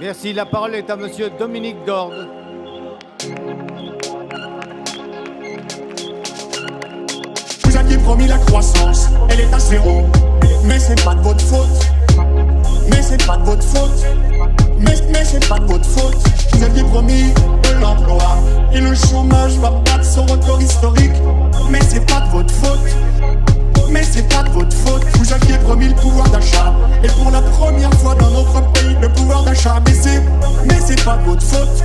Merci. La parole est à monsieur Dominique Dorde. Vous aviez promis la croissance, elle est à zéro. Mais c'est pas de votre faute. Mais c'est pas de votre faute. Mais c'est pas de votre faute. Vous aviez promis de l'emploi et le chômage va battre son record historique. Mais c'est pas de votre faute. Mais c'est pas de votre faute. Vous aviez promis le pouvoir d'achat et pour la première fois dans notre pays le pouvoir d'achat a baissé. Mais c'est pas de votre faute.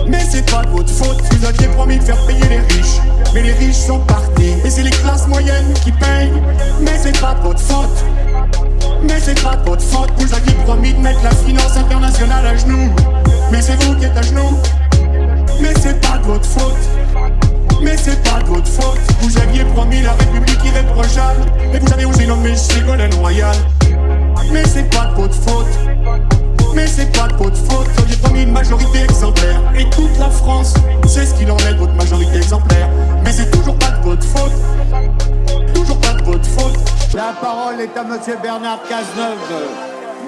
Mais c'est pas de votre faute. Vous aviez promis de faire payer les riches, mais les riches sont partis et c'est les classes moyennes qui payent. Mais c'est pas de votre faute. Mais c'est pas de votre faute. Vous aviez promis de mettre la finance internationale à genoux, mais c'est vous qui êtes à genoux. Mais c'est pas de votre faute. Mais c'est pas de votre faute. Vous aviez promis la République irréprochable et vous avez osé nommer Ségolène Royal. Mais c'est pas de votre faute. Mais c'est pas de votre faute. Vous aviez promis une majorité exemplaire et toute la France sait ce qu'il en est de votre majorité exemplaire. Mais c'est toujours pas de votre faute. Toujours pas de votre faute. La parole est à monsieur Bernard Cazeneuve,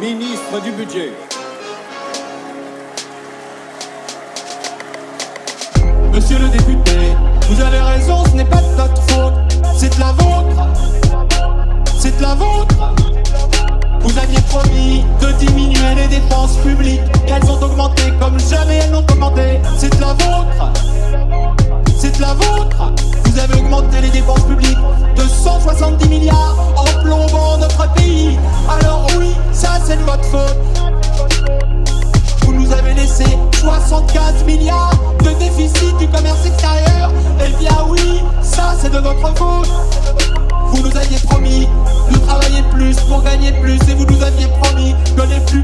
ministre du Budget. Monsieur le député, vous avez raison, ce n'est pas de notre faute, c'est de la vôtre. C'est de la vôtre. Vous aviez promis de diminuer les dépenses publiques et elles ont augmenté comme jamais elles n'ont augmenté. C'est de la vôtre. C'est de la vôtre. Vous avez augmenté les dépenses publiques de 170 milliards en plombant notre pays. Alors oui, ça c'est de votre faute. Vous nous avez laissé 75 milliards de déficit du commerce extérieur. Eh bien oui, ça c'est de votre faute. Vous nous aviez promis de travailler plus pour gagner plus et vous nous aviez promis que les plus